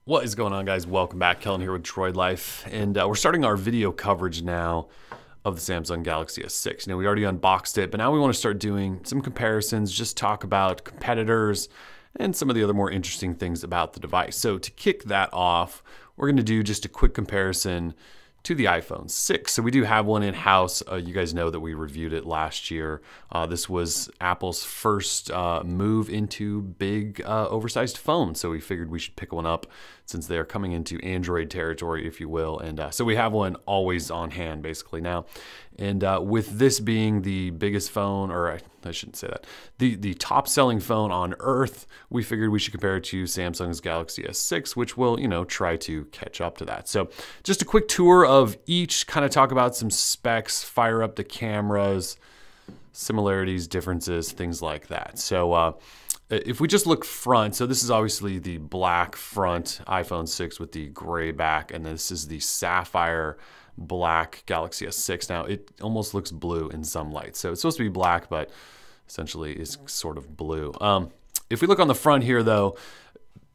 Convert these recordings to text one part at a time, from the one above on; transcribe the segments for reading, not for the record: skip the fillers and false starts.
What is going on, guys? Welcome back. Kellen here with Droid Life, and we're starting our video coverage now of the Samsung Galaxy S6. We already unboxed it, but now we want to start doing some comparisons, just talk about competitors and some of the other more interesting things about the device. So to kick that off, we're going to do just a quick comparison to the iPhone 6. So we do have one in-house. You guys know that we reviewed it last year. This was Apple's first move into big oversized phones. So we figured we should pick one up since they're coming into Android territory, if you will. And so we have one always on hand basically now. And with this being the biggest phone, or I shouldn't say that, the top selling phone on earth, we figured we should compare it to Samsung's Galaxy S6, which will, try to catch up to that. So just a quick tour of each, kind of talk about some specs, fire up the cameras, similarities, differences, things like that. So if we just look front, so this is obviously the black front iPhone 6 with the gray back, and this is the sapphire black Galaxy S6. Now it almost looks blue in some light, so it's supposed to be black, but essentially is sort of blue. If we look on the front here, though,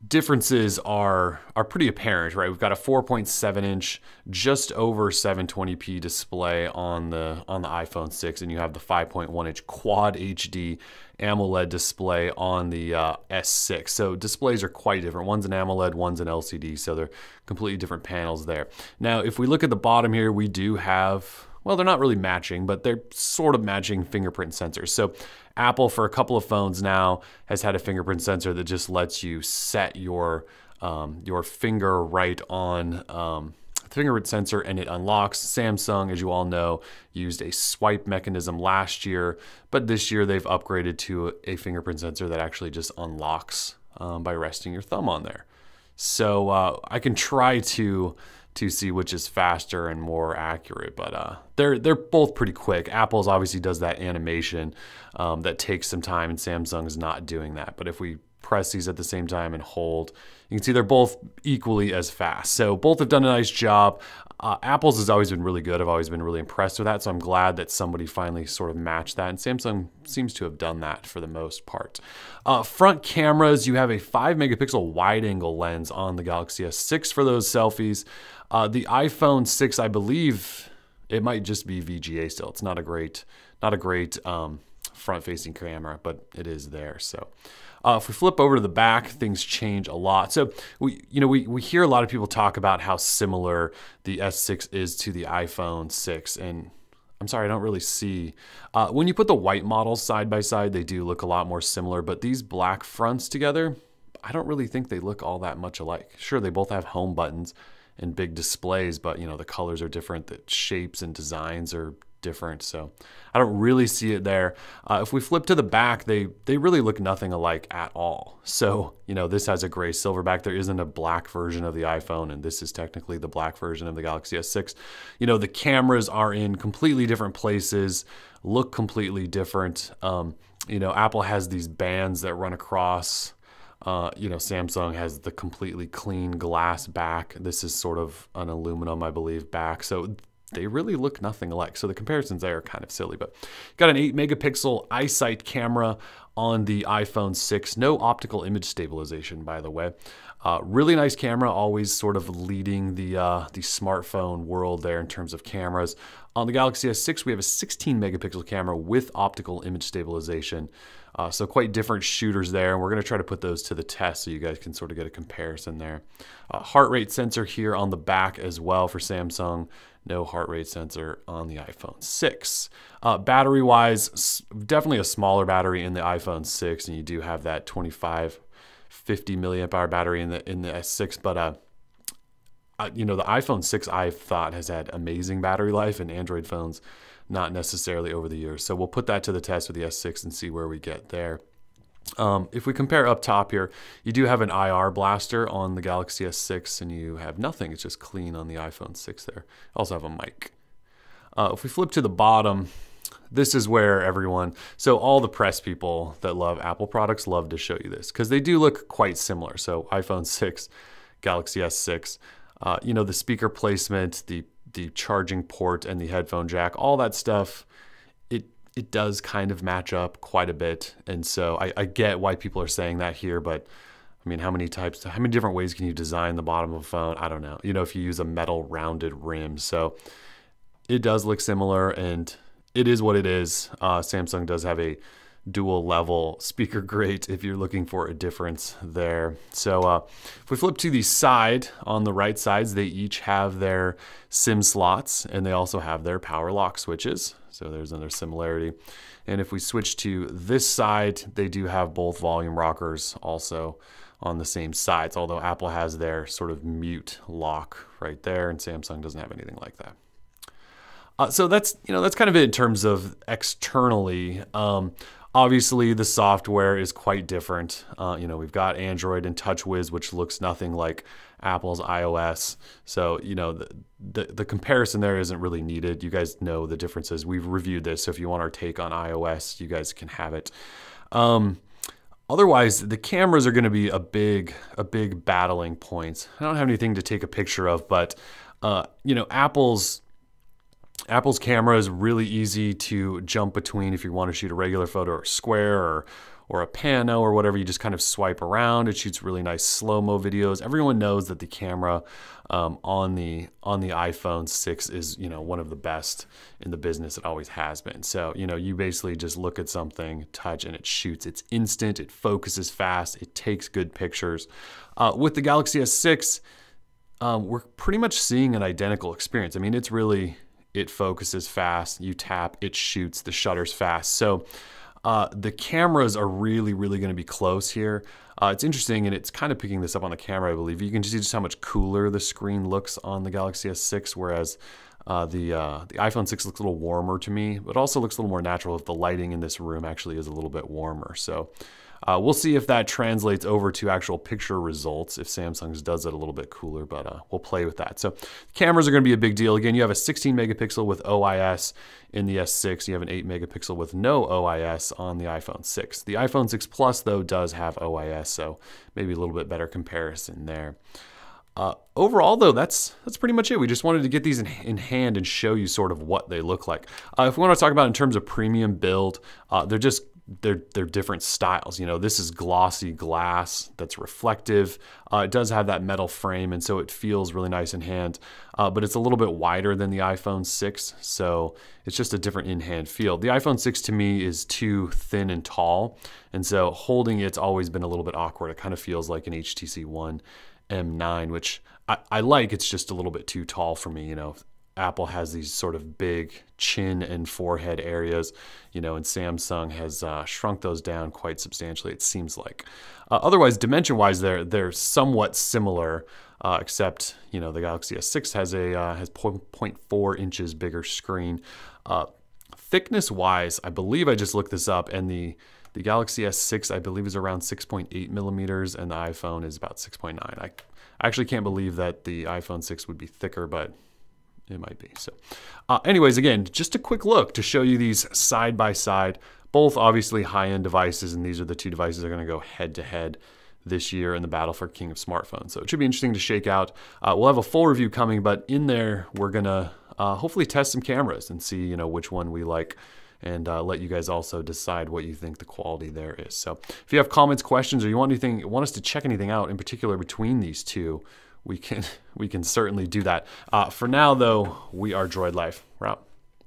differences are pretty apparent, right? We've got a 4.7 inch, just over 720p display on the iPhone 6, and you have the 5.1 inch quad HD AMOLED display on the S6. So displays are quite different. One's an AMOLED, one's an LCD, so they're completely different panels there. Now, if we look at the bottom here, we do have, well, they're not really matching, but they're sort of matching fingerprint sensors. So Apple, for a couple of phones now, has had a fingerprint sensor that just lets you set your finger right on the fingerprint sensor and it unlocks. Samsung, as you all know, used a swipe mechanism last year, but this year they've upgraded to a fingerprint sensor that actually just unlocks by resting your thumb on there. So I can try to see which is faster and more accurate, but they're both pretty quick. Apple's obviously does that animation that takes some time, and Samsung is not doing that. But if we press these at the same time and hold, you can see they're both equally as fast. So both have done a nice job. Apple's has always been really good. I've always been really impressed with that, so I'm glad that somebody finally sort of matched that, and Samsung seems to have done that for the most part. Front cameras, you have a 5 megapixel wide angle lens on the Galaxy S6 for those selfies. The iPhone 6, I believe it might just be VGA still. It's not a great front-facing camera, but it is there. So if we flip over to the back, things change a lot. So we hear a lot of people talk about how similar the S6 is to the iPhone 6, and I'm sorry, I don't really see. When you put the white models side by side, they do look a lot more similar, but these black fronts together, I don't really think they look all that much alike. Sure, they both have home buttons and big displays, but the colors are different, the shapes and designs are different, so I don't really see it there. If we flip to the back, they really look nothing alike at all. So this has a gray silver back. There isn't a black version of the iPhone, and this is technically the black version of the Galaxy S6. The cameras are in completely different places, look completely different. Apple has these bands that run across. Samsung has the completely clean glass back. This is sort of an aluminum, I believe, back. So they really look nothing alike. So the comparisons there are kind of silly, but got an 8 megapixel iSight camera on the iPhone 6. No optical image stabilization, by the way. Really nice camera, always sort of leading the smartphone world there in terms of cameras. On the Galaxy S6, we have a 16 megapixel camera with optical image stabilization. So quite different shooters there, and we're going to try to put those to the test so you guys can sort of get a comparison there. Heart rate sensor here on the back as well for Samsung. No heart rate sensor on the iPhone 6. Battery-wise, definitely a smaller battery in the iPhone 6, and you do have that 2550 milliamp hour battery in the S6, but the iPhone 6 I thought has had amazing battery life, and Android phones not necessarily over the years. So we'll put that to the test with the S6 and see where we get there. If we compare up top here, you do have an IR blaster on the Galaxy S6, and you have nothing. It's just clean on the iPhone 6 there. Also have a mic. If we flip to the bottom, this is where so all the press people that love Apple products love to show you this, because they do look quite similar. So iPhone 6, Galaxy S6, the speaker placement, the charging port and the headphone jack, all that stuff, it does kind of match up quite a bit. And so I get why people are saying that here, but I mean, how many different ways can you design the bottom of a phone? I don't know. You know, if you use a metal rounded rim. So it does look similar, and it is what it is. Samsung does have a dual level speaker grate if you're looking for a difference there. So if we flip to the side, on the right sides, they each have their SIM slots, and they also have their power lock switches. So there's another similarity. And if we switch to this side, they do have both volume rockers also on the same sides, although Apple has their sort of mute lock right there, and Samsung doesn't have anything like that. So that's kind of it in terms of externally. Obviously, the software is quite different. We've got Android and TouchWiz, which looks nothing like Apple's iOS. So, the comparison there isn't really needed. You guys know the differences. We've reviewed this, so if you want our take on iOS, you guys can have it. Otherwise, the cameras are going to be a big battling point. I don't have anything to take a picture of, but Apple's camera is really easy to jump between if you want to shoot a regular photo or a square or a pano or whatever. You just kind of swipe around. It shoots really nice slow-mo videos. Everyone knows that the camera on the iPhone 6 is one of the best in the business. It always has been. So you basically just look at something, touch, and it shoots. It's instant. It focuses fast. It takes good pictures. With the Galaxy S6, we're pretty much seeing an identical experience. I mean, it focuses fast, you tap, it shoots, the shutter's fast. So the cameras are really going to be close here. It's interesting, and it's kind of picking this up on the camera, I believe. You can see just how much cooler the screen looks on the Galaxy S6, whereas the iPhone 6 looks a little warmer to me, but also looks a little more natural if the lighting in this room actually is a little bit warmer. So we'll see if that translates over to actual picture results, if Samsung's does it a little bit cooler, but we'll play with that. So cameras are going to be a big deal. Again, you have a 16 megapixel with OIS in the S6. You have an 8 megapixel with no OIS on the iPhone 6. The iPhone 6 Plus, though, does have OIS, so maybe a little bit better comparison there. Overall, though, that's pretty much it. We just wanted to get these in hand and show you sort of what they look like. If we want to talk about in terms of premium build, they're different styles. This is glossy glass that's reflective. It does have that metal frame, and so it feels really nice in hand, but it's a little bit wider than the iPhone 6, so it's just a different in-hand feel. The iPhone 6 to me is too thin and tall, and so holding it's always been a little bit awkward. It kind of feels like an HTC One M9, which I like. It's just a little bit too tall for me. Apple has these sort of big chin and forehead areas, and Samsung has shrunk those down quite substantially, it seems like. Otherwise, dimension-wise, they're somewhat similar, except the Galaxy S6 has 0.4 inches bigger screen. Thickness-wise, I believe I just looked this up, and the Galaxy S6 I believe is around 6.8 millimeters, and the iPhone is about 6.9. I actually can't believe that the iPhone 6 would be thicker, but it might be. So anyways, again, just a quick look to show you these side by side, both obviously high-end devices, and these are the two devices that are going to go head to head this year in the battle for King of Smartphones. So it should be interesting to shake out. We'll have a full review coming, but in there we're going to hopefully test some cameras and see which one we like, and let you guys also decide what you think the quality there is. So if you have comments, questions, or you want us to check anything out in particular between these two, we can certainly do that. For now, though, we are Droid Life. We're out.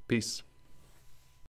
Peace.